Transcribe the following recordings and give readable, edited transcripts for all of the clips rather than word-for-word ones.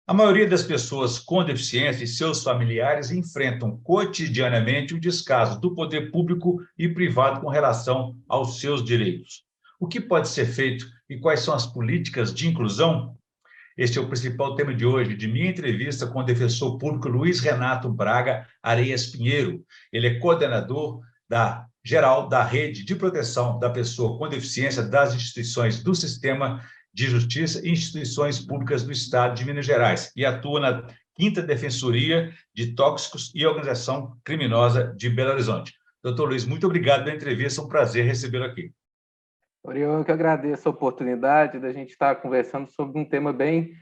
A maioria das pessoas com deficiência e seus familiares enfrentam cotidianamente o descaso do poder público e privado com relação aos seus direitos. O que pode ser feito e quais são as políticas de inclusão? Este é o principal tema de hoje, de minha entrevista com o defensor público Luiz Renato Braga Areias Pinheiro. Ele é coordenador geral da Rede de Proteção da Pessoa com Deficiência das instituições do Sistema de Justiça e instituições públicas do Estado de Minas Gerais e atua na 5ª Defensoria de Tóxicos e Organização Criminosa de Belo Horizonte. Doutor Luiz, muito obrigado pela entrevista, é um prazer recebê-lo aqui. Orion, eu que agradeço a oportunidade da gente estar conversando sobre um tema bem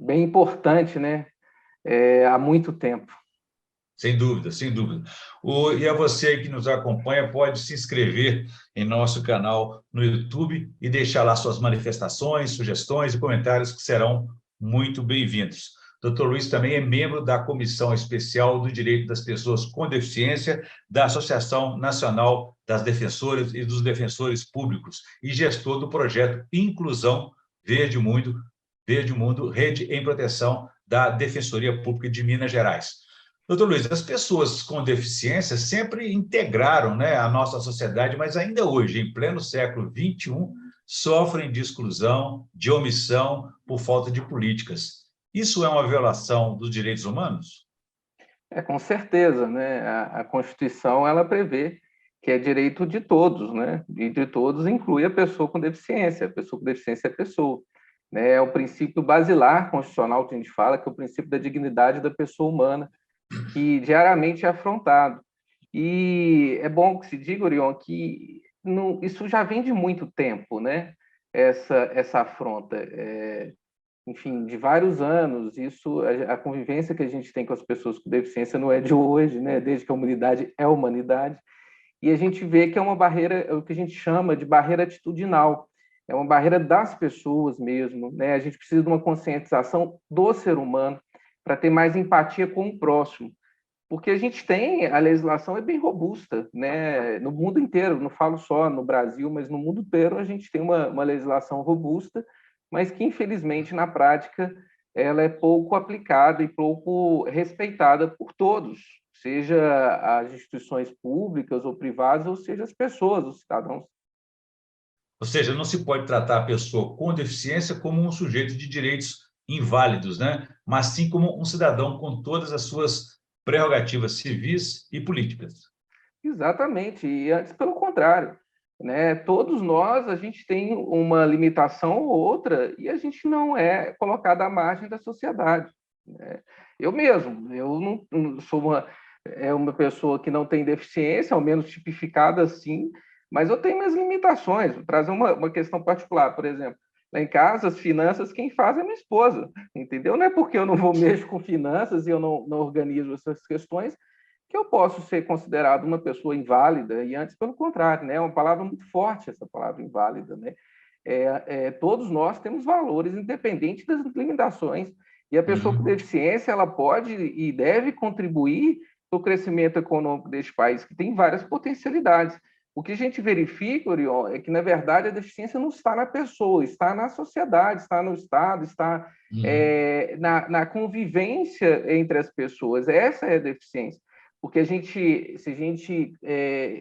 importante, né? Há muito tempo. Sem dúvida, sem dúvida. E a você que nos acompanha, pode se inscrever em nosso canal no YouTube e deixar lá suas manifestações, sugestões e comentários que serão muito bem-vindos. Dr. Luiz também é membro da Comissão Especial do Direito das Pessoas com Deficiência da Associação Nacional das Defensoras e dos Defensores Públicos e gestor do projeto Inclusão Verde Mundo, Rede em Proteção da Defensoria Pública de Minas Gerais. Doutor Luiz, as pessoas com deficiência sempre integraram, né, a nossa sociedade, mas ainda hoje, em pleno século XXI, sofrem de exclusão, de omissão por falta de políticas. Isso é uma violação dos direitos humanos? Com certeza, né? A Constituição ela prevê que é direito de todos, né? E de todos inclui a pessoa com deficiência. A pessoa com deficiência é pessoa. Né? É o princípio basilar constitucional que a gente fala, que é o princípio da dignidade da pessoa humana, que diariamente é afrontado. E é bom que se diga, Orion, que isso já vem de muito tempo, né? Essa afronta. Enfim, de vários anos, a convivência que a gente tem com as pessoas com deficiência não é de hoje, né? Desde que a humanidade é humanidade, e a gente vê que é uma barreira, é o que a gente chama de barreira atitudinal, é uma barreira das pessoas mesmo, né? A gente precisa de uma conscientização do ser humano para ter mais empatia com o próximo, porque a legislação é bem robusta, né? No mundo inteiro, não falo só no Brasil, mas no mundo inteiro a gente tem uma legislação robusta, mas que, infelizmente, na prática, ela é pouco aplicada e pouco respeitada por todos, seja as instituições públicas ou privadas, ou seja as pessoas, os cidadãos. Ou seja, não se pode tratar a pessoa com deficiência como um sujeito de direitos inválidos, né? Mas sim como um cidadão com todas as suas prerrogativas civis e políticas. Exatamente, e antes pelo contrário, né? Todos nós, a gente tem uma limitação ou outra e a gente não é colocado à margem da sociedade, né? Eu mesmo, eu não sou uma pessoa que não tem deficiência, ao menos tipificada assim, mas eu tenho minhas limitações. Vou trazer uma questão particular, por exemplo, lá em casa, as finanças, quem faz é minha esposa, entendeu? Não é porque eu não vou mexer com finanças e eu não organizo essas questões que eu posso ser considerado uma pessoa inválida, e antes, pelo contrário, né? É uma palavra muito forte, essa palavra inválida, né? Todos nós temos valores, independente das limitações, e a pessoa com deficiência, ela pode e deve contribuir para o crescimento econômico deste país, que tem várias potencialidades. O que a gente verifica, Orion, é que, na verdade, a deficiência não está na pessoa, está na sociedade, está no Estado, está na convivência entre as pessoas. Essa é a deficiência. Porque se a gente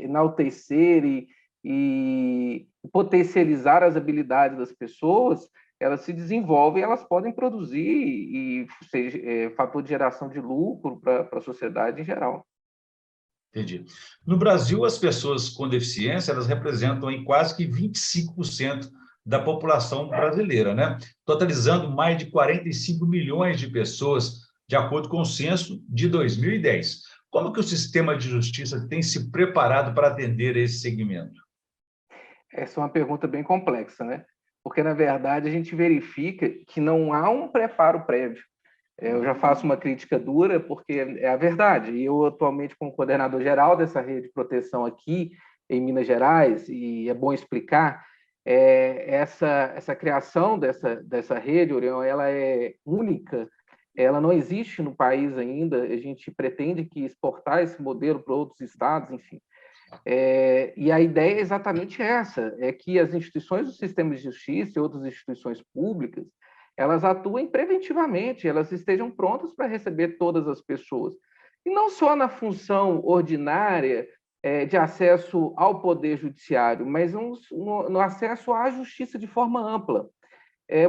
enaltecer e potencializar as habilidades das pessoas, elas se desenvolvem, elas podem produzir e ser fator de geração de lucro para a sociedade em geral. Entendi. No Brasil, as pessoas com deficiência, elas representam em quase que 25% da população brasileira, né? Totalizando mais de 45 milhões de pessoas, de acordo com o censo de 2010. Como que o sistema de justiça tem se preparado para atender esse segmento? Essa é uma pergunta bem complexa, né? Porque, na verdade, a gente verifica que não há um preparo prévio. Eu já faço uma crítica dura, porque é a verdade. E eu, atualmente, como coordenador geral dessa rede de proteção aqui em Minas Gerais, e é bom explicar, essa criação dessa rede, Orion, ela é única, ela não existe no país ainda, a gente pretende que exportar esse modelo para outros estados, enfim. E a ideia é exatamente essa, é que as instituições do sistema de justiça e outras instituições públicas, elas atuem preventivamente, elas estejam prontas para receber todas as pessoas. E não só na função ordinária de acesso ao Poder Judiciário, mas no acesso à justiça de forma ampla.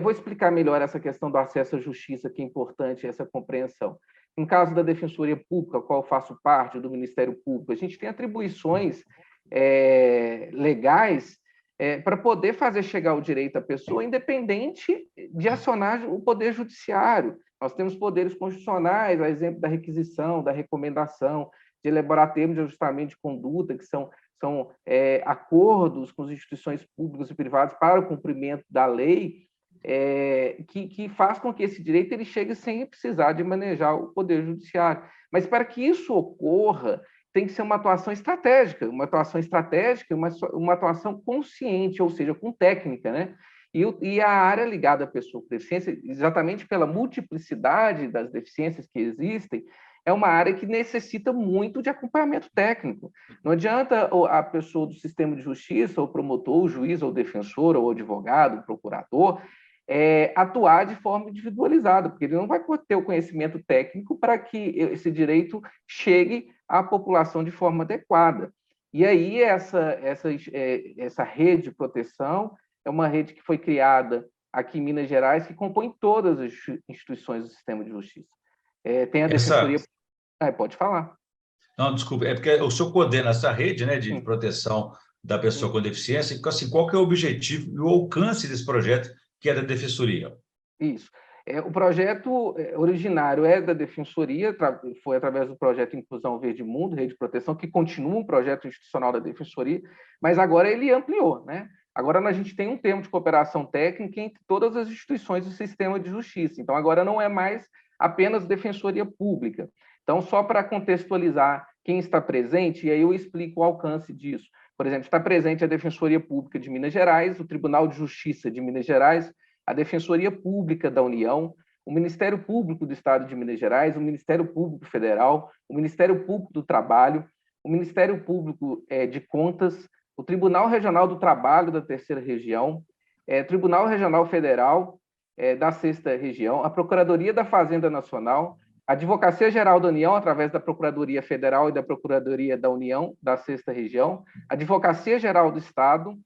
Vou explicar melhor essa questão do acesso à justiça, que é importante essa compreensão. No caso da Defensoria Pública, a qual eu faço parte, do Ministério Público, a gente tem atribuições legais para poder fazer chegar o direito à pessoa, independente de acionar o Poder Judiciário. Nós temos poderes constitucionais, a exemplo da requisição, da recomendação, de elaborar termos de ajustamento de conduta, que são acordos com as instituições públicas e privadas para o cumprimento da lei, que faz com que esse direito ele chegue sem precisar de manejar o Poder Judiciário. Mas para que isso ocorra, tem que ser uma atuação estratégica, uma atuação consciente, ou seja, com técnica, né? E a área ligada à pessoa com deficiência, exatamente pela multiplicidade das deficiências que existem, é uma área que necessita muito de acompanhamento técnico. Não adianta a pessoa do sistema de justiça, o promotor, o juiz, ou o defensor, ou o advogado, o procurador, atuar de forma individualizada, porque ele não vai ter o conhecimento técnico para que esse direito chegue à população de forma adequada. E aí essa rede de proteção é uma rede que foi criada aqui em Minas Gerais, que compõe todas as instituições do sistema de justiça. Tem a Defensoria... pode falar. Não, desculpe, é porque o senhor coordena essa rede, né, de proteção da pessoa com deficiência. Assim, qual que é o objetivo e o alcance desse projeto, que é da Defensoria? Isso. O projeto originário é da Defensoria, foi através do projeto Inclusão Verde Mundo, Rede de Proteção, que continua um projeto institucional da Defensoria, mas agora ele ampliou, né? Agora a gente tem um termo de cooperação técnica entre todas as instituições do sistema de justiça. Então, agora não é mais apenas Defensoria Pública. Então, só para contextualizar quem está presente, e aí eu explico o alcance disso. Por exemplo, está presente a Defensoria Pública de Minas Gerais, o Tribunal de Justiça de Minas Gerais, a Defensoria Pública da União, o Ministério Público do Estado de Minas Gerais, o Ministério Público Federal, o Ministério Público do Trabalho, o Ministério Público de Contas, o Tribunal Regional do Trabalho da Terceira Região, Tribunal Regional Federal da Sexta Região, a Procuradoria da Fazenda Nacional, a Advocacia Geral da União, através da Procuradoria Federal e da Procuradoria da União da Sexta Região, a Advocacia Geral do Estado,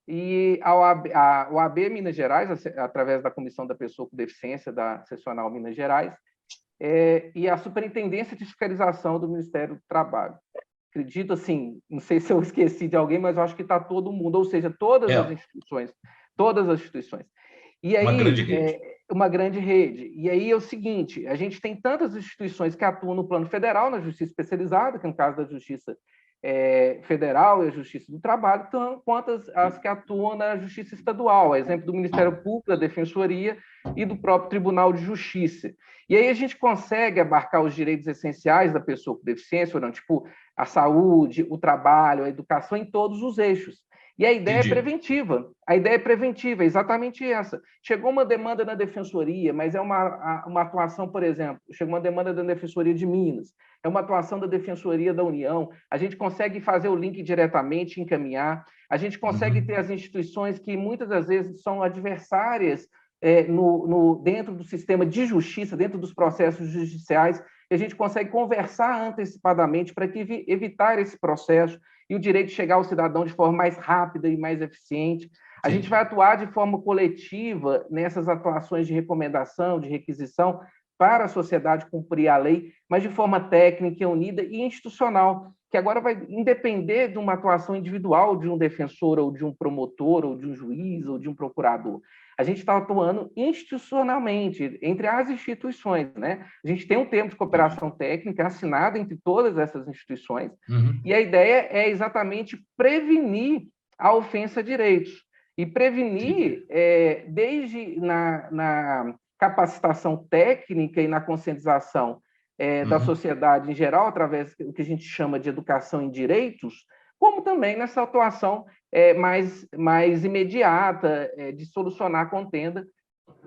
e a OAB Minas Gerais, através da Comissão da Pessoa com Deficiência da Seccional Minas Gerais, e a Superintendência de Fiscalização do Ministério do Trabalho. Acredito, assim, não sei se eu esqueci de alguém, mas eu acho que está todo mundo, ou seja, todas as instituições. E aí, uma grande rede. E aí é o seguinte, a gente tem tantas instituições que atuam no plano federal, na justiça especializada, que é no caso da Justiça Federal e a Justiça do Trabalho, quanto as que atuam na Justiça Estadual, exemplo do Ministério Público, da Defensoria e do próprio Tribunal de Justiça. E aí a gente consegue abarcar os direitos essenciais da pessoa com deficiência, ou não, tipo a saúde, o trabalho, a educação, em todos os eixos. E a ideia é preventiva. A ideia é preventiva, é exatamente essa. Chegou uma demanda na Defensoria, mas é uma atuação, por exemplo, chegou uma demanda da Defensoria de Minas, é uma atuação da Defensoria da União, a gente consegue fazer o link diretamente, encaminhar, a gente consegue ter as instituições que muitas das vezes são adversárias dentro do sistema de justiça, dentro dos processos judiciais, e a gente consegue conversar antecipadamente para evitar esse processo e o direito chegar ao cidadão de forma mais rápida e mais eficiente. A gente vai atuar de forma coletiva nessas atuações de recomendação, de requisição, para a sociedade cumprir a lei, mas de forma técnica, unida e institucional, que agora vai independer de uma atuação individual de um defensor, ou de um promotor, ou de um juiz, ou de um procurador. A gente está atuando institucionalmente, entre as instituições, né? A gente tem um termo de cooperação técnica assinado entre todas essas instituições, e a ideia é exatamente prevenir a ofensa a direitos. E prevenir, desde na capacitação técnica e na conscientização da sociedade em geral, através do que a gente chama de educação em direitos, como também nessa atuação mais imediata, de solucionar a contenda,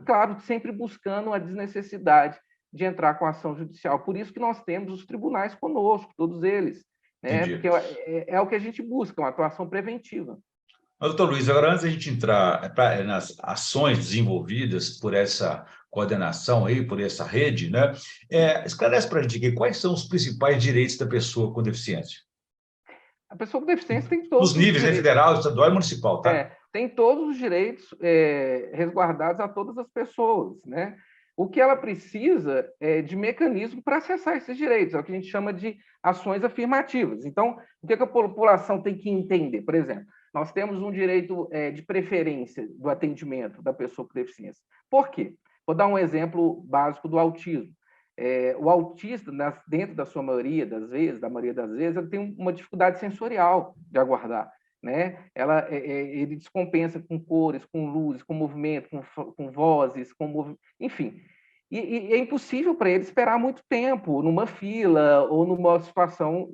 claro, sempre buscando a desnecessidade de entrar com a ação judicial. Por isso que nós temos os tribunais conosco, todos eles, né? Porque é o que a gente busca, uma atuação preventiva. Mas, doutor Luiz, agora antes da gente entrar nas ações desenvolvidas por essa coordenação aí, por essa rede, né? Esclarece para a gente aqui quais são os principais direitos da pessoa com deficiência. A pessoa com deficiência tem Nos todos os níveis, né? direitos. Federal, estadual e municipal, tá? Tem todos os direitos resguardados a todas as pessoas, né? O que ela precisa é de mecanismo para acessar esses direitos, é o que a gente chama de ações afirmativas. Então, o que a população tem que entender? Por exemplo, nós temos um direito de preferência do atendimento da pessoa com deficiência. Por quê? Vou dar um exemplo básico do autismo. O autista, dentro da sua maioria das vezes, ele tem uma dificuldade sensorial de aguardar, né? Ele descompensa com cores, com luzes, com movimento, com vozes, enfim. E é impossível para ele esperar muito tempo numa fila ou numa situação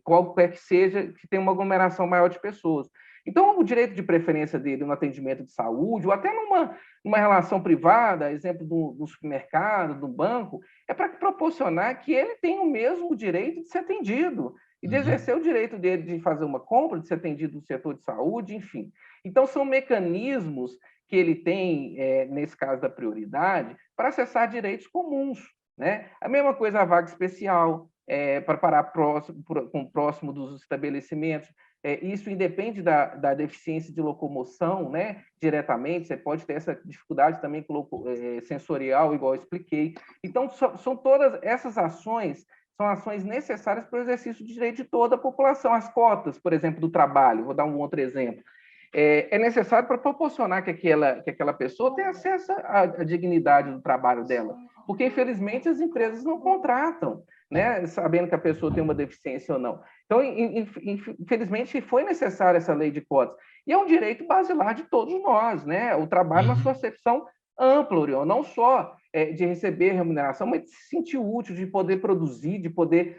qualquer que seja, que tenha uma aglomeração maior de pessoas. Então, o direito de preferência dele no atendimento de saúde, ou até numa relação privada, exemplo do supermercado, do banco, é para proporcionar que ele tenha o mesmo direito de ser atendido e de exercer o direito dele de fazer uma compra, de ser atendido no setor de saúde, enfim. Então, são mecanismos que ele tem, nesse caso da prioridade, para acessar direitos comuns, né? A mesma coisa a vaga especial, para parar próximo dos estabelecimentos. Isso independe da deficiência de locomoção, né? Diretamente, você pode ter essa dificuldade também sensorial, igual eu expliquei. Então, são todas essas ações, são ações necessárias para o exercício de direito de toda a população. As cotas, por exemplo, do trabalho, vou dar um outro exemplo. É necessário para proporcionar que aquela pessoa tenha acesso à dignidade do trabalho dela, porque, infelizmente, as empresas não contratam, né, sabendo que a pessoa tem uma deficiência ou não. Então, infelizmente, foi necessária essa lei de cotas. E é um direito basilar de todos nós, né? O trabalho na sua acepção ampla, Orion, não só de receber remuneração, mas de se sentir útil, de poder produzir, de poder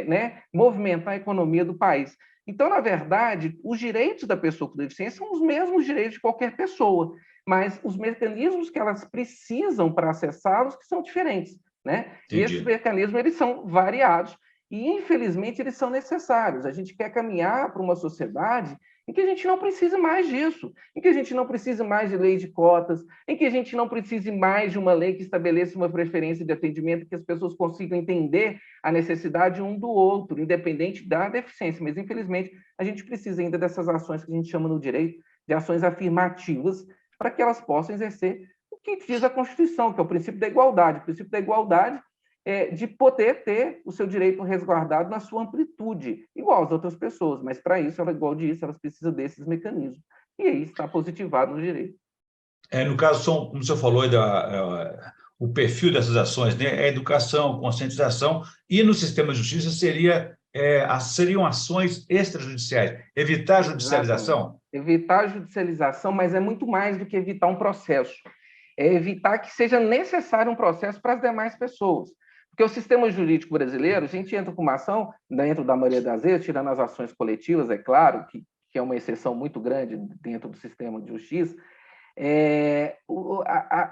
né, movimentar a economia do país. Então, na verdade, os direitos da pessoa com deficiência são os mesmos direitos de qualquer pessoa, mas os mecanismos que elas precisam para acessá-los que são diferentes, né? E esses mecanismos, eles são variados e, infelizmente, eles são necessários. A gente quer caminhar para uma sociedade em que a gente não precise mais disso, em que a gente não precise mais de lei de cotas, em que a gente não precise mais de uma lei que estabeleça uma preferência de atendimento, que as pessoas consigam entender a necessidade um do outro, independente da deficiência. Mas, infelizmente, a gente precisa ainda dessas ações que a gente chama no direito de ações afirmativas, para que elas possam exercer o que diz a Constituição, que é o princípio da igualdade. O princípio da igualdade de poder ter o seu direito resguardado na sua amplitude, igual às outras pessoas, mas para isso, igual disse, elas precisam desses mecanismos. E aí está positivado no direito. No caso, como o senhor falou, o perfil dessas ações, né? É educação, conscientização, e no sistema de justiça seriam ações extrajudiciais, evitar a judicialização? Exatamente. Evitar a judicialização, mas é muito mais do que evitar um processo. É evitar que seja necessário um processo para as demais pessoas. Porque o sistema jurídico brasileiro, a gente entra com uma ação, dentro da maioria das vezes, tirando as ações coletivas, é claro, que é uma exceção muito grande dentro do sistema de justiça,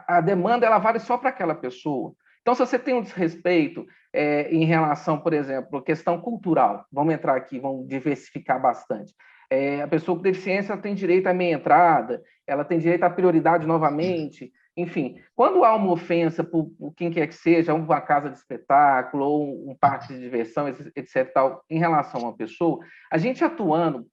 a demanda ela vale só para aquela pessoa. Então, se você tem um desrespeito em relação, por exemplo, à questão cultural, vamos entrar aqui, vamos diversificar bastante. A pessoa com deficiência tem direito à meia entrada, ela tem direito à prioridade novamente. Enfim, quando há uma ofensa por quem quer que seja, uma casa de espetáculo ou um parque de diversão, etc., tal, em relação a uma pessoa, a gente atuando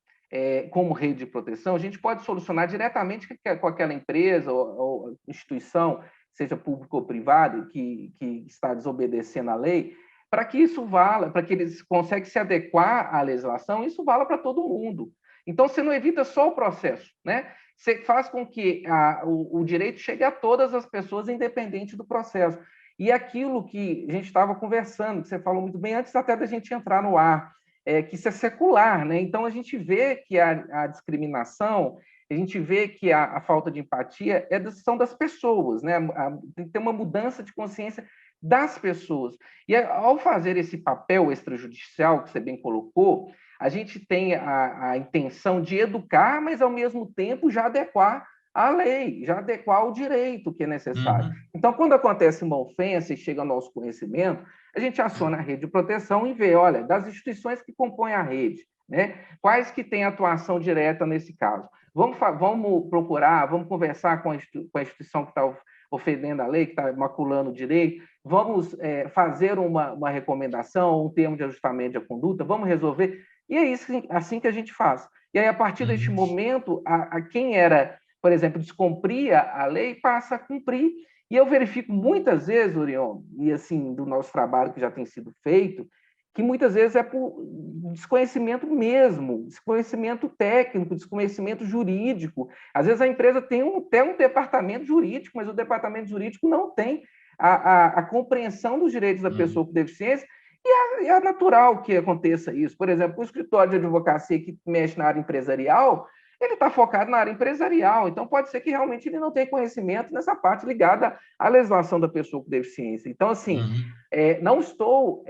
como rede de proteção, a gente pode solucionar diretamente com aquela empresa ou instituição, seja pública ou privada, que está desobedecendo a lei, para que isso vala, para que eles consigam se adequar à legislação, isso vala para todo mundo. Então, você não evita só o processo, né? Você faz com que o direito chegue a todas as pessoas, independente do processo. E aquilo que a gente estava conversando, que você falou muito bem, antes até da gente entrar no ar, que isso é secular, né? Então, a gente vê que a discriminação, a gente vê que a falta de empatia são das pessoas, né? Tem que ter uma mudança de consciência das pessoas. E ao fazer esse papel extrajudicial, que você bem colocou, a gente tem a intenção de educar, mas, ao mesmo tempo, já adequar a lei, já adequar o direito que é necessário. Então, quando acontece uma ofensa e chega ao nosso conhecimento, a gente aciona a rede de proteção e vê, olha, das instituições que compõem a rede, né, quais que têm atuação direta nesse caso. vamos procurar, vamos conversar com a instituição que está ofendendo a lei, que está maculando o direito, vamos fazer uma recomendação, um termo de ajustamento de conduta, vamos resolver. E é isso, assim que a gente faz. E aí, a partir deste momento, quem era, por exemplo, descumpria a lei, passa a cumprir. E eu verifico muitas vezes, Orion, e assim, do nosso trabalho que já tem sido feito, que muitas vezes é por desconhecimento mesmo, desconhecimento técnico, desconhecimento jurídico. Às vezes a empresa tem até um departamento jurídico, mas o departamento jurídico não tem a compreensão dos direitos da pessoa com deficiência, e é natural que aconteça isso. Por exemplo, o escritório de advocacia que mexe na área empresarial, ele está focado na área empresarial, então pode ser que realmente ele não tenha conhecimento nessa parte ligada à legislação da pessoa com deficiência. Então, assim, não estou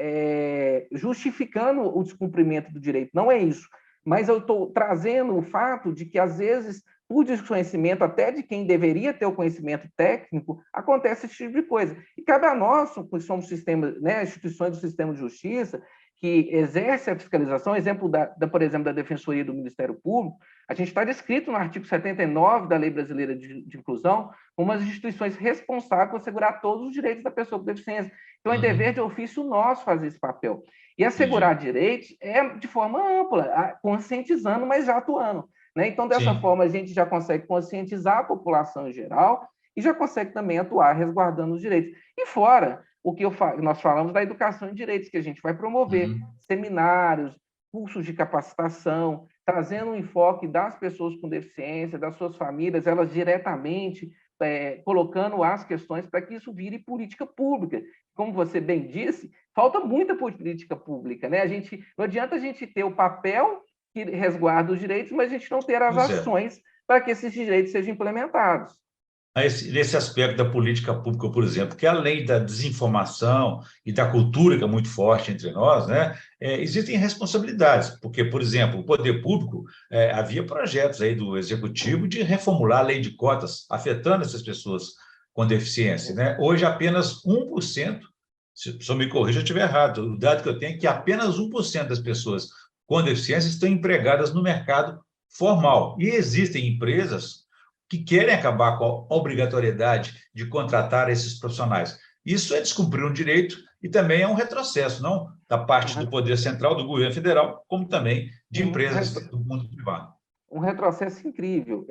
justificando o descumprimento do direito, não é isso, mas eu estou trazendo o fato de que, às vezes, por desconhecimento até de quem deveria ter o conhecimento técnico, acontece esse tipo de coisa. E cabe a nós, que somos instituições do sistema de justiça, que exerce a fiscalização, exemplo, por exemplo, da Defensoria do Ministério Público, a gente está descrito no artigo 79 da Lei Brasileira de Inclusão como as instituições responsáveis por assegurar todos os direitos da pessoa com deficiência. Então, é dever de ofício nosso fazer esse papel. E assegurar direitos é de forma ampla, conscientizando, mas já atuando. Né? Então, dessa forma, a gente já consegue conscientizar a população em geral e já consegue também atuar resguardando os direitos. E fora o que nós falamos da educação em direitos, que a gente vai promover seminários, cursos de capacitação, trazendo um enfoque das pessoas com deficiência, das suas famílias, elas diretamente colocando as questões para que isso vire política pública. Como você bem disse, falta muita política pública. Né? Não adianta a gente ter o papel que resguarda os direitos, mas a gente não ter as ações para que esses direitos sejam implementados. Nesse aspecto da política pública, por exemplo, que além da desinformação e da cultura, que é muito forte entre nós, né, existem responsabilidades, porque, por exemplo, o poder público, havia projetos aí do Executivo de reformular a lei de cotas, afetando essas pessoas com deficiência. Né? Hoje, apenas 1%, se eu me corrija se eu estiver errado, o dado que eu tenho é que apenas 1% das pessoas com deficiência estão empregadas no mercado formal. E existem empresas que querem acabar com a obrigatoriedade de contratar esses profissionais. Isso é descumprir um direito e também é um retrocesso, não da parte do Poder Central, do governo federal, como também de empresas do mundo privado. Um retrocesso incrível.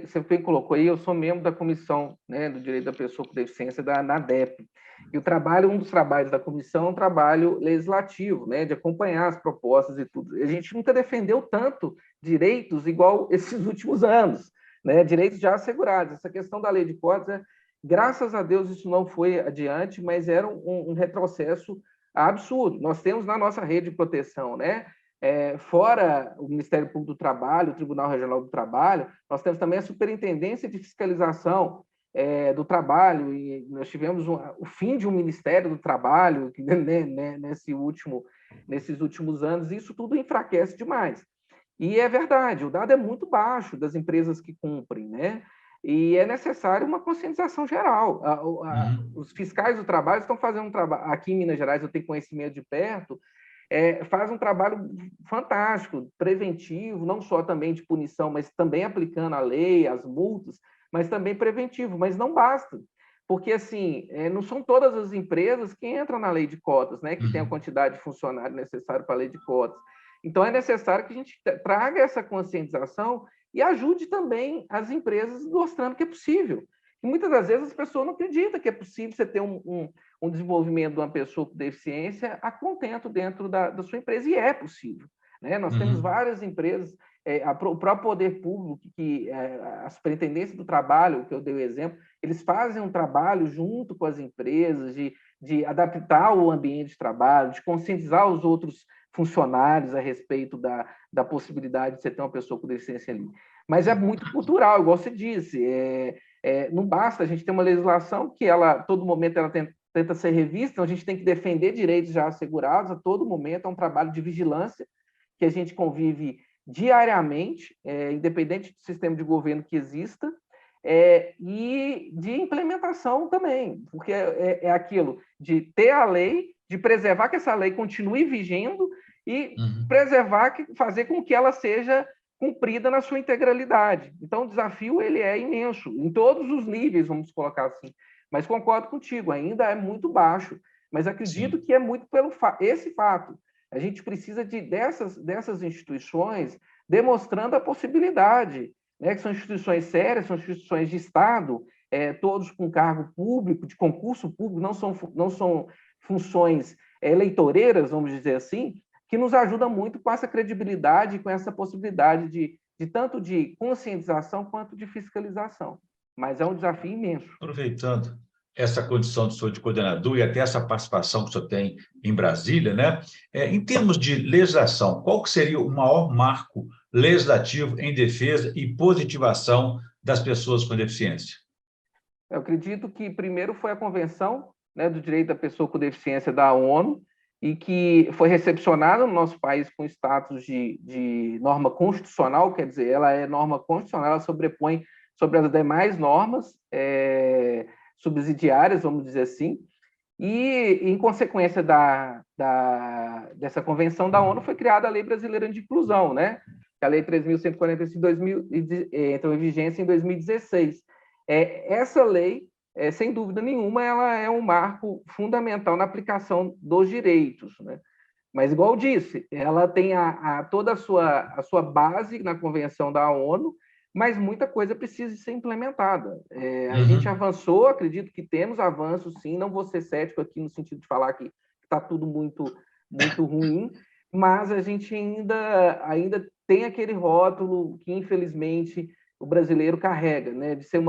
Você bem colocou aí, eu sou membro da Comissão, né, do Direito da Pessoa com Deficiência, da ANADEP. E um dos trabalhos da comissão é um trabalho legislativo, né, de acompanhar as propostas e tudo. A gente nunca defendeu tanto direitos igual esses últimos anos. Né, direitos já assegurados. Essa questão da lei de cotas, graças a Deus isso não foi adiante, mas era um retrocesso absurdo. Nós temos na nossa rede de proteção, né, fora o Ministério Público do Trabalho, o Tribunal Regional do Trabalho, nós temos também a Superintendência de Fiscalização do Trabalho, e nós tivemos o fim de um Ministério do Trabalho nesses últimos anos, e isso tudo enfraquece demais. E é verdade, o dado é muito baixo das empresas que cumprem, né? E é necessário uma conscientização geral. Os fiscais do trabalho estão fazendo um trabalho, aqui em Minas Gerais eu tenho conhecimento de perto, faz um trabalho fantástico, preventivo, não só também de punição, mas também aplicando a lei, as multas, mas também preventivo, mas não basta. Porque, assim, não são todas as empresas que entram na lei de cotas, né? Que tem a quantidade de funcionários necessária para a lei de cotas. Então, é necessário que a gente traga essa conscientização e ajude também as empresas mostrando que é possível. E muitas das vezes as pessoas não acreditam que é possível você ter um desenvolvimento de uma pessoa com deficiência a contento dentro da sua empresa, e é possível. Né? Nós temos várias empresas, o próprio poder público, a Superintendência do Trabalho, que eu dei o exemplo, eles fazem um trabalho junto com as empresas de adaptar o ambiente de trabalho, de conscientizar os outros funcionários a respeito da possibilidade de você ter uma pessoa com deficiência ali. Mas é muito cultural, igual você disse. Não basta a gente ter uma legislação que todo momento ela tenta ser revista, então a gente tem que defender direitos já assegurados a todo momento. É um trabalho de vigilância que a gente convive diariamente, independente do sistema de governo que exista, e de implementação também, porque é aquilo de ter a lei, de preservar que essa lei continue vigendo e preservar, fazer com que ela seja cumprida na sua integralidade. Então, o desafio ele é imenso, em todos os níveis, vamos colocar assim. Mas concordo contigo, ainda é muito baixo. Mas acredito que é muito pelo esse fato. A gente precisa dessas instituições demonstrando a possibilidade, né, que são instituições sérias, são instituições de Estado, todos com cargo público, de concurso público, não são funções eleitoreiras, vamos dizer assim, que nos ajuda muito com essa credibilidade, com essa possibilidade de tanto de conscientização quanto de fiscalização. Mas é um desafio imenso. Aproveitando essa condição do senhor de coordenador e até essa participação que o senhor tem em Brasília, né? Em termos de legislação, qual que seria o maior marco legislativo em defesa e positivação das pessoas com deficiência? Eu acredito que primeiro foi a Convenção, né, do Direito da Pessoa com Deficiência da ONU, e que foi recepcionada no nosso país com status de norma constitucional, quer dizer, ela é norma constitucional, ela sobrepõe sobre as demais normas subsidiárias, vamos dizer assim, e, em consequência dessa convenção da ONU, foi criada a Lei Brasileira de Inclusão, né? A Lei 3.145 entrou em vigência em 2016. Essa lei, sem dúvida nenhuma, ela é um marco fundamental na aplicação dos direitos, né? Mas, igual eu disse, ela tem toda a sua base na Convenção da ONU, mas muita coisa precisa ser implementada. A gente avançou, acredito que temos avanços, sim, não vou ser cético aqui no sentido de falar que está tudo muito, muito ruim, mas a gente ainda tem aquele rótulo que, infelizmente, o brasileiro carrega, né, de ser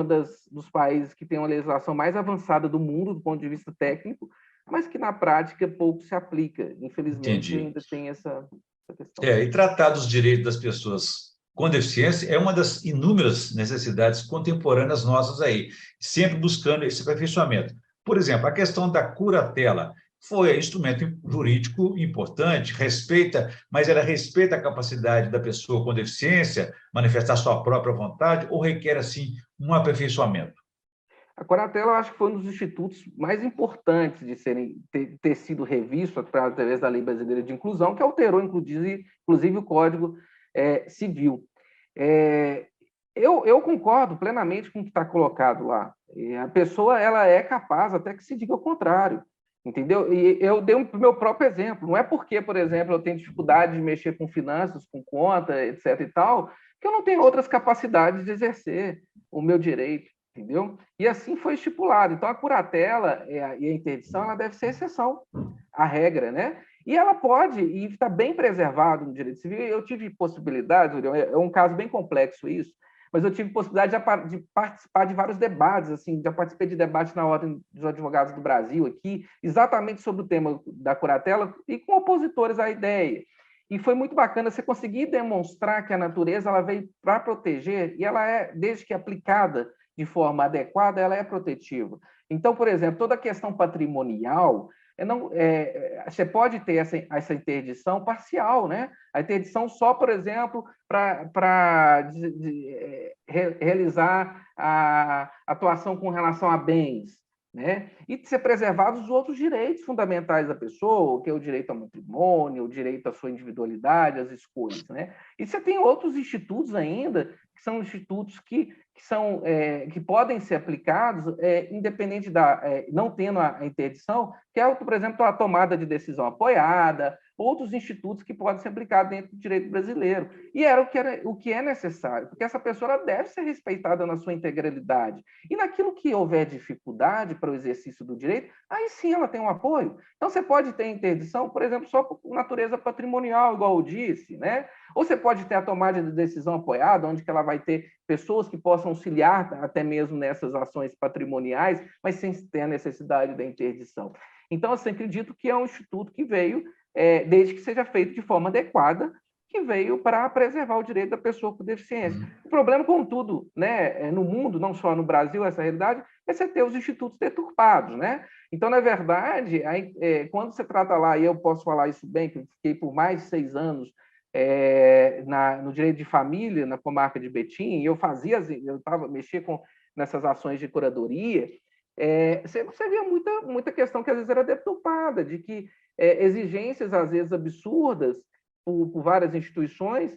dos países que tem uma legislação mais avançada do mundo, do ponto de vista técnico, mas que, na prática, pouco se aplica. Infelizmente, Entendi. ainda tem essa questão. E tratar dos direitos das pessoas com deficiência é uma das inúmeras necessidades contemporâneas nossas aí, sempre buscando esse aperfeiçoamento. Por exemplo, a questão da curatela foi um instrumento jurídico importante, mas ela respeita a capacidade da pessoa com deficiência manifestar sua própria vontade ou requer, assim, um aperfeiçoamento? A Curatela, eu acho que foi um dos institutos mais importantes de ter sido revisto através da Lei Brasileira de Inclusão, que alterou, inclusive o Código Civil. Eu concordo plenamente com o que está colocado lá. A pessoa ela é capaz até que se diga o contrário, entendeu? E eu dei o meu próprio exemplo. Não é porque, por exemplo, eu tenho dificuldade de mexer com finanças, com conta, etc. e tal, que eu não tenho outras capacidades de exercer o meu direito. Entendeu? E assim foi estipulado. Então, a curatela e a interdição ela deve ser exceção à regra, né? E ela pode, e está bem preservado no direito civil. Eu tive possibilidade, é um caso bem complexo isso, mas eu tive possibilidade de participar de vários debates, assim, já participei de debates na Ordem dos Advogados do Brasil aqui, exatamente sobre o tema da curatela e com opositores à ideia. E foi muito bacana você conseguir demonstrar que a natureza ela veio para proteger e ela desde que aplicada de forma adequada, ela é protetiva. Então, por exemplo, toda a questão patrimonial, você pode ter essa interdição parcial, né? A interdição só, por exemplo, para realizar a atuação com relação a bens, né? E ser preservados os outros direitos fundamentais da pessoa, que é o direito ao matrimônio, o direito à sua individualidade, às escolhas, né? E você tem outros institutos ainda, que são institutos que podem ser aplicados, independente não tendo a interdição, que é, por exemplo, a tomada de decisão apoiada, outros institutos que podem ser aplicados dentro do direito brasileiro. E o que é necessário, porque essa pessoa deve ser respeitada na sua integralidade. E naquilo que houver dificuldade para o exercício do direito, aí sim ela tem um apoio. Então, você pode ter interdição, por exemplo, só por natureza patrimonial, igual eu disse, né? Ou você pode ter a tomada de decisão apoiada, onde que ela vai ter pessoas que possam auxiliar até mesmo nessas ações patrimoniais, mas sem ter a necessidade da interdição. Então, assim, acredito que é um instituto que veio, desde que seja feito de forma adequada, que veio para preservar o direito da pessoa com deficiência. O problema, contudo, né, no mundo, não só no Brasil, essa realidade, é você ter os institutos deturpados, né? Então, na verdade, quando se trata lá, e eu posso falar isso bem, que eu fiquei por mais de 6 anos no direito de família, na comarca de Betim, e eu mexia nessas ações de curadoria, você via muita questão que às vezes era deturpada, de que exigências às vezes absurdas por várias instituições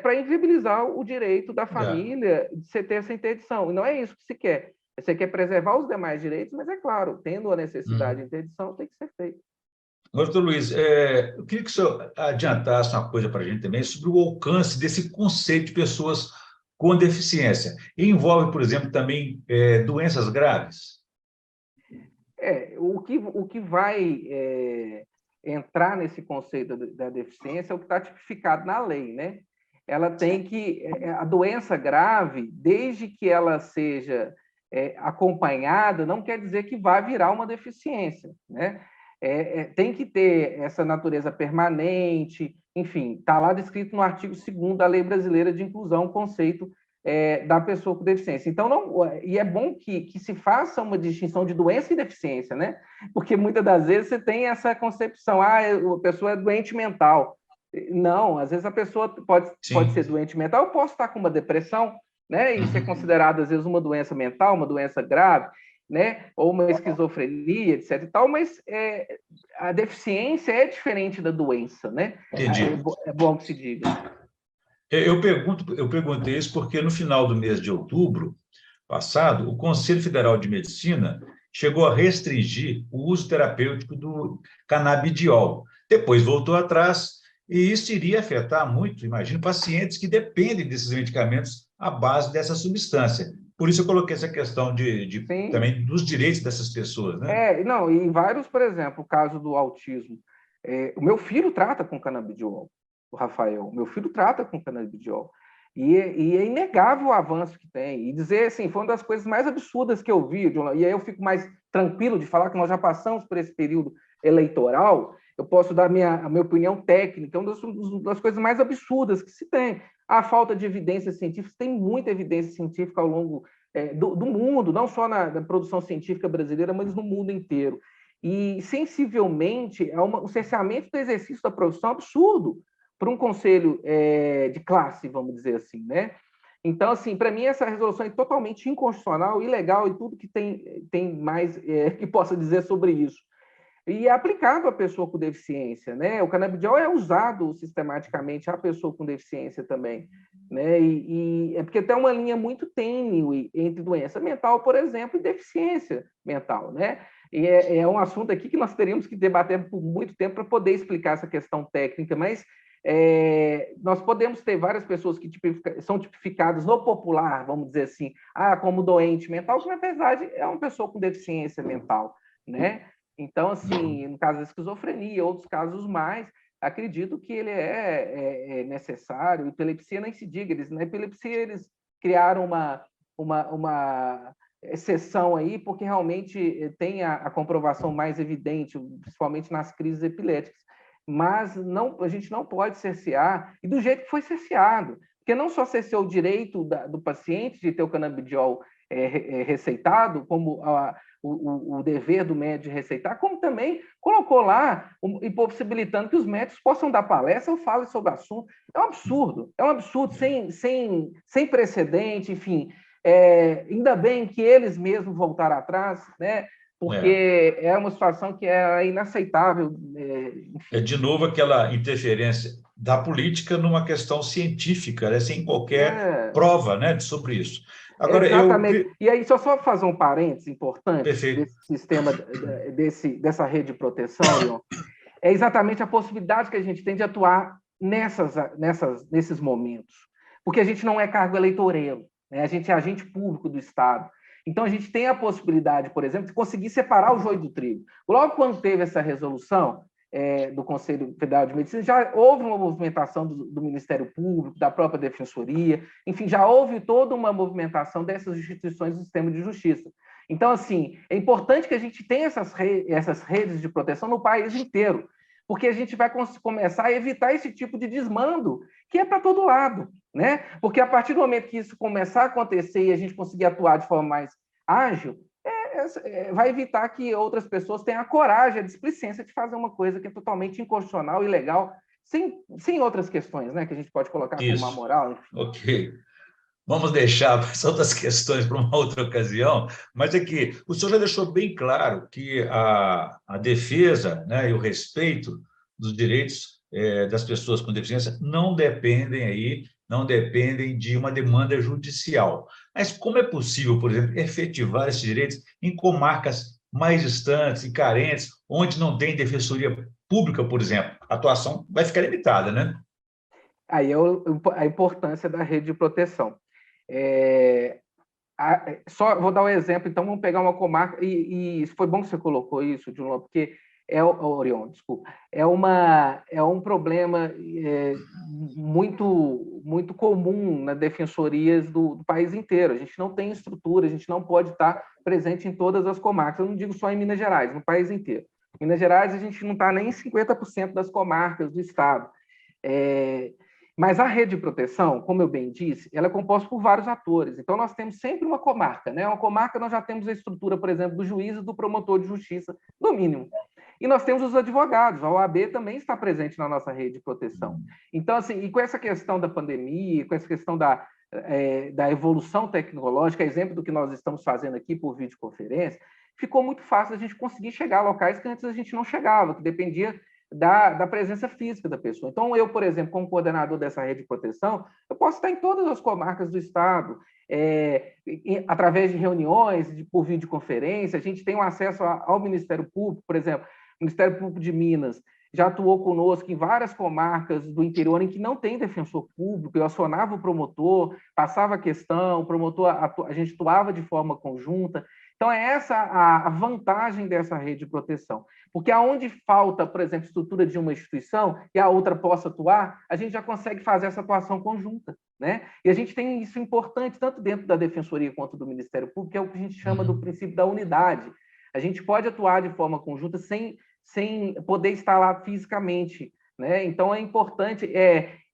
para inviabilizar o direito da família de você ter essa interdição. E não é isso que se quer. Você quer preservar os demais direitos, mas, é claro, tendo a necessidade de interdição, tem que ser feito. Doutor Luiz, eu queria que o senhor adiantasse uma coisa para a gente também sobre o alcance desse conceito de pessoas com deficiência. E envolve, por exemplo, também doenças graves? O que vai entrar nesse conceito da deficiência é o que está tipificado na lei, né? Ela tem que... A doença grave, desde que ela seja acompanhada, não quer dizer que vai virar uma deficiência, né? Tem que ter essa natureza permanente, enfim, está lá descrito no artigo 2º da Lei Brasileira de Inclusão, o conceito da pessoa com deficiência. Então, e é bom que se faça uma distinção de doença e deficiência, né? Porque muitas das vezes você tem essa concepção, a pessoa é doente mental. Não, às vezes a pessoa pode ser doente mental, eu posso estar com uma depressão, né? E ser considerada, às vezes, uma doença mental, uma doença grave, né? Ou uma esquizofrenia, etc. E tal, mas a deficiência é diferente da doença, né? Entendi. É bom que se diga. Eu perguntei isso porque no final do mês de outubro passado, o Conselho Federal de Medicina chegou a restringir o uso terapêutico do canabidiol. Depois voltou atrás, e isso iria afetar muito, imagino, pacientes que dependem desses medicamentos à base dessa substância. Por isso eu coloquei essa questão também dos direitos dessas pessoas, né? Não, e em vários, por exemplo, o caso do autismo. O meu filho trata com canabidiol, o Rafael. Meu filho trata com canabidiol. E é inegável o avanço que tem. E dizer assim, foi uma das coisas mais absurdas que eu vi, e aí eu fico mais tranquilo de falar que nós já passamos por esse período eleitoral, eu posso dar a minha opinião técnica, é uma das coisas mais absurdas que se tem. A falta de evidências científicas, tem muita evidência científica ao longo do mundo, não só na produção científica brasileira, mas no mundo inteiro. E, sensivelmente, um cerceamento do exercício da profissão absurdo para um conselho de classe, vamos dizer assim, né? Então, assim, para mim, essa resolução é totalmente inconstitucional, ilegal e tudo que tem mais que possa dizer sobre isso. E é aplicado à pessoa com deficiência, né? O canabidiol é usado sistematicamente à pessoa com deficiência também, né? E é porque tem uma linha muito tênue entre doença mental, por exemplo, e deficiência mental, né? E é um assunto aqui que nós teríamos que debater por muito tempo para poder explicar essa questão técnica, mas nós podemos ter várias pessoas que são tipificadas no popular, vamos dizer assim, como doente mental, que na verdade é uma pessoa com deficiência mental, né? Então, assim, no caso da esquizofrenia, outros casos mais, acredito que ele é necessário. Epilepsia nem se diga, na epilepsia eles criaram uma exceção aí, porque realmente tem a comprovação mais evidente, principalmente nas crises epiléticas. Mas a gente não pode cercear, e do jeito que foi cerceado, porque não só cerceou o direito do paciente de ter o canabidiol receitado, como o dever do médico de receitar, como também colocou lá, impossibilitando que os médicos possam dar palestra ou falem sobre o assunto. É um absurdo sem precedente, enfim. Ainda bem que eles mesmos voltaram atrás, né? Porque é uma situação que é inaceitável. De novo, aquela interferência da política numa questão científica, né? Sem qualquer prova, né, sobre isso. Agora, exatamente. E aí, só fazer um parênteses importante Perfeito. desse sistema, dessa rede de proteção, Leon, é exatamente a possibilidade que a gente tem de atuar nesses momentos. Porque a gente não é cargo eleitoreiro, né? A gente é agente público do Estado. Então, a gente tem a possibilidade, por exemplo, de conseguir separar o joio do trigo. Logo quando teve essa resolução do Conselho Federal de Medicina, já houve uma movimentação do Ministério Público, da própria Defensoria, enfim, já houve toda uma movimentação dessas instituições do sistema de justiça. Então, assim, é importante que a gente tenha essas redes de proteção no país inteiro, porque a gente vai começar a evitar esse tipo de desmando, que é para todo lado, né? Porque a partir do momento que isso começar a acontecer e a gente conseguir atuar de forma mais ágil, vai evitar que outras pessoas tenham a coragem, a displicência de fazer uma coisa que é totalmente inconstitucional, ilegal, sem outras questões, né? Que a gente pode colocar como uma moral. Enfim. Ok. Vamos deixar as outras questões para uma outra ocasião, mas é que o senhor já deixou bem claro que a defesa, né, e o respeito dos direitos das pessoas com deficiência não dependem de uma demanda judicial. Mas como é possível, por exemplo, efetivar esses direitos em comarcas mais distantes e carentes, onde não tem defensoria pública, por exemplo? A atuação vai ficar limitada, né? Aí é a importância da rede de proteção. É, só vou dar um exemplo, então vamos pegar uma comarca, e foi bom que você colocou isso, Dilma, porque Orion, desculpa, é um problema muito comum nas defensorias do país inteiro. A gente não tem estrutura, a gente não pode estar presente em todas as comarcas. Eu não digo só em Minas Gerais, no país inteiro. Em Minas Gerais, a gente não está nem em 50% das comarcas do estado. Mas a rede de proteção, como eu bem disse, ela é composta por vários atores. Então, nós temos sempre uma comarca, né? Uma comarca, nós já temos a estrutura, por exemplo, do juiz e do promotor de justiça, no mínimo. E nós temos os advogados, a OAB também está presente na nossa rede de proteção. Então, assim, e com essa questão da pandemia, com essa questão da evolução tecnológica, exemplo do que nós estamos fazendo aqui por videoconferência, ficou muito fácil a gente conseguir chegar a locais que antes a gente não chegava, que dependia da presença física da pessoa. Então, eu, por exemplo, como coordenador dessa rede de proteção, eu posso estar em todas as comarcas do estado, através de reuniões, por videoconferência. A gente tem um acesso ao Ministério Público, por exemplo, o Ministério Público de Minas já atuou conosco em várias comarcas do interior em que não tem defensor público. Eu acionava o promotor, passava a questão, o promotor, a gente atuava de forma conjunta. Então, é essa a vantagem dessa rede de proteção. Porque aonde falta, por exemplo, estrutura de uma instituição e a outra possa atuar, a gente já consegue fazer essa atuação conjunta, né? E a gente tem isso importante, tanto dentro da Defensoria quanto do Ministério Público, que é o que a gente chama do princípio da unidade. A gente pode atuar de forma conjunta sem poder estar lá fisicamente, né? Então, é importante,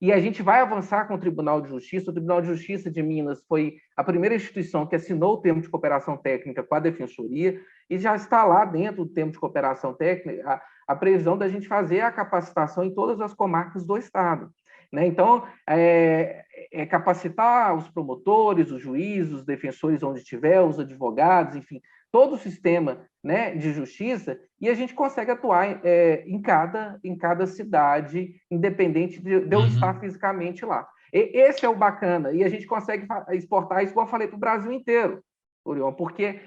e a gente vai avançar com o Tribunal de Justiça. O Tribunal de Justiça de Minas foi a primeira instituição que assinou o termo de cooperação técnica com a Defensoria, e já está lá dentro do termo de cooperação técnica a previsão da gente fazer a capacitação em todas as comarcas do Estado, né? Então, capacitar os promotores, os juízes, os defensores onde estiver, os advogados, enfim, todo o sistema, né, de justiça, e a gente consegue atuar em cada cidade, independente de eu estar fisicamente lá. Esse é o bacana, e a gente consegue exportar isso, como eu falei, para o Brasil inteiro, Orion, porque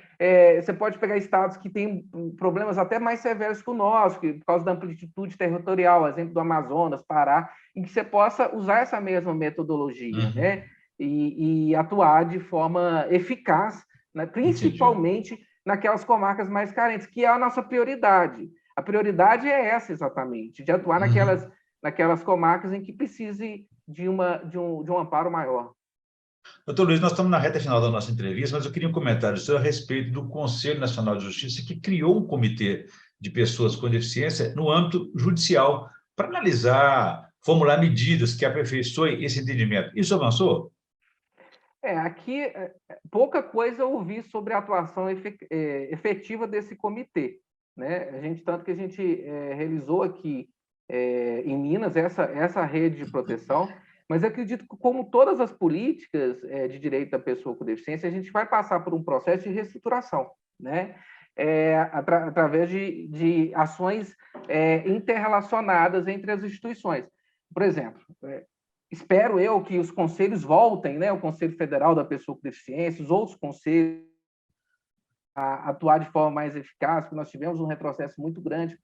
você pode pegar estados que têm problemas até mais severos que o nosso, por causa da amplitude territorial, exemplo do Amazonas, Pará, em que você possa usar essa mesma metodologia, né, e atuar de forma eficaz, né, principalmente naquelas comarcas mais carentes, que é a nossa prioridade. A prioridade é essa, exatamente, de atuar naquelas comarcas em que precise de um amparo maior. Doutor Luiz, nós estamos na reta final da nossa entrevista, mas eu queria um comentário seu a respeito do Conselho Nacional de Justiça, que criou um comitê de pessoas com deficiência no âmbito judicial para analisar, formular medidas que aperfeiçoem esse entendimento. Isso avançou? Aqui, pouca coisa eu ouvi sobre a atuação efetiva desse comitê, né? Tanto que a gente realizou aqui em Minas essa rede de proteção, mas acredito que, como todas as políticas de direito da pessoa com deficiência, a gente vai passar por um processo de reestruturação, né? Através de ações interrelacionadas entre as instituições. Por exemplo, espero eu que os conselhos voltem, né? O Conselho Federal da Pessoa com Deficiência, os outros conselhos, a atuar de forma mais eficaz, porque nós tivemos um retrocesso muito grande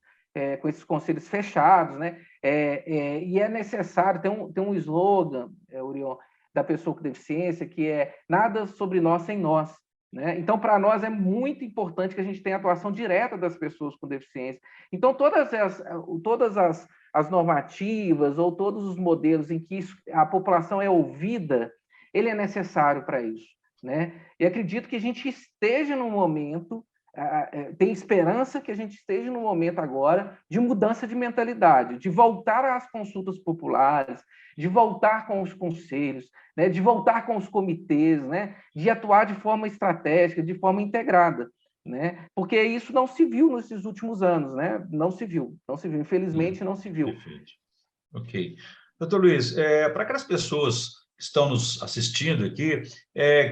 com esses conselhos fechados, né? E é necessário, tem um slogan, Orion, da pessoa com deficiência, que é nada sobre nós sem nós, né? Então, para nós é muito importante que a gente tenha atuação direta das pessoas com deficiência. Então, todas as normativas ou todos os modelos em que a população é ouvida, ele é necessário para isso, né? E acredito que a gente esteja num momento, tem esperança que a gente esteja num momento agora de mudança de mentalidade, de voltar às consultas populares, de voltar com os conselhos, né? De voltar com os comitês, né? De atuar de forma estratégica, de forma integrada, né? Porque isso não se viu nesses últimos anos, né? Não se viu, infelizmente não se viu. Perfeito. Ok. Doutor Luiz, para aquelas pessoas que estão nos assistindo aqui,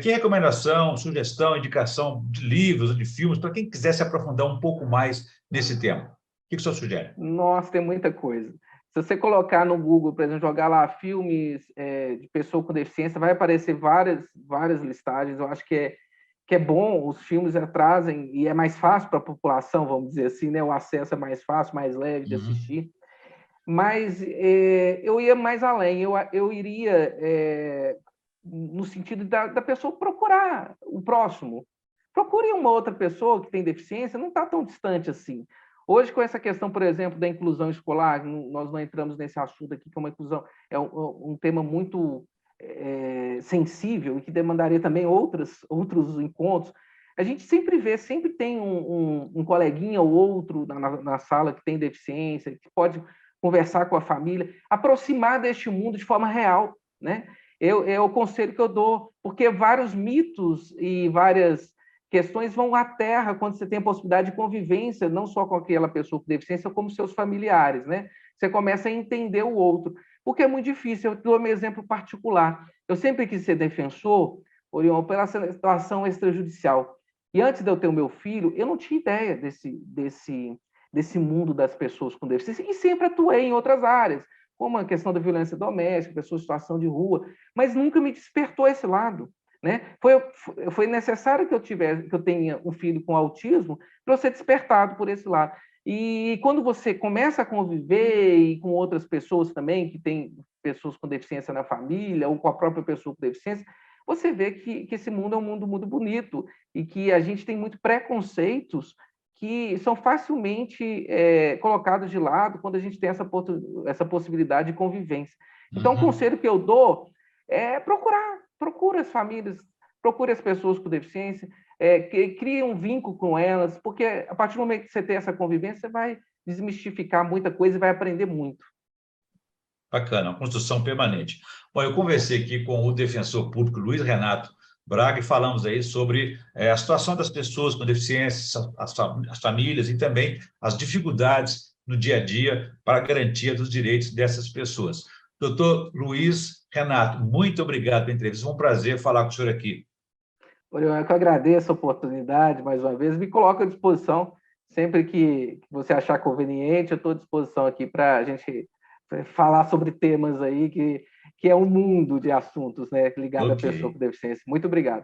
que recomendação, sugestão, indicação de livros ou de filmes, para quem quiser se aprofundar um pouco mais nesse tema? O que o senhor sugere? Nossa, tem muita coisa. Se você colocar no Google, por exemplo, jogar lá filmes de pessoa com deficiência, vai aparecer várias listagens. Eu acho que é bom, os filmes trazem, e é mais fácil para a população, vamos dizer assim, né? O acesso é mais fácil, mais leve de assistir. Mas eu ia mais além, eu iria no sentido da pessoa procurar o próximo. Procure uma outra pessoa que tem deficiência, não está tão distante assim. Hoje, com essa questão, por exemplo, da inclusão escolar, nós não entramos nesse assunto aqui, que é uma inclusão, é um tema muito sensível e que demandaria também outros encontros. A gente sempre vê, sempre tem um coleguinha ou outro na sala que tem deficiência, que pode conversar com a família, aproximar deste mundo de forma real, né? É o conselho que eu dou, porque vários mitos e várias questões vão à terra quando você tem a possibilidade de convivência, não só com aquela pessoa com deficiência, como seus familiares, né? Você começa a entender o outro, porque é muito difícil. Eu dou meu exemplo particular. Eu sempre quis ser defensor, Orion, pela situação extrajudicial. E antes de eu ter o meu filho, eu não tinha ideia desse mundo das pessoas com deficiência, e sempre atuei em outras áreas, como a questão da violência doméstica, pessoas em situação de rua, mas nunca me despertou esse lado. Né? Foi necessário que eu tenha um filho com autismo para eu ser despertado por esse lado. E quando você começa a conviver e com outras pessoas também, que têm pessoas com deficiência na família, ou com a própria pessoa com deficiência, você vê que esse mundo é um mundo muito bonito e que a gente tem muito preconceitos que são facilmente colocados de lado quando a gente tem essa possibilidade de convivência. Então, o conselho que eu dou é procure as famílias, procure as pessoas com deficiência, crie um vínculo com elas, porque a partir do momento que você tem essa convivência, você vai desmistificar muita coisa e vai aprender muito. Bacana, uma construção permanente. Bom, eu conversei aqui com o defensor público Luiz Renato Braga e falamos aí sobre a situação das pessoas com deficiência, as famílias e também as dificuldades no dia a dia para a garantia dos direitos dessas pessoas. Doutor Luiz Renato, muito obrigado pela entrevista. Foi um prazer falar com o senhor aqui. Eu que agradeço a oportunidade, mais uma vez. Me coloco à disposição. Sempre que você achar conveniente, eu estou à disposição aqui para a gente falar sobre temas aí que é um mundo de assuntos, né, ligado à pessoa com deficiência. Muito obrigado.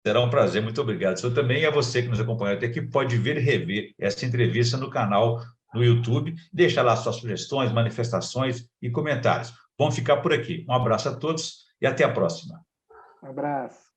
Será um prazer, muito obrigado. Eu também, e a você que nos acompanhou até aqui, pode ver e rever essa entrevista no canal no YouTube. Deixa lá suas sugestões, manifestações e comentários. Vamos ficar por aqui. Um abraço a todos e até a próxima. Um abraço.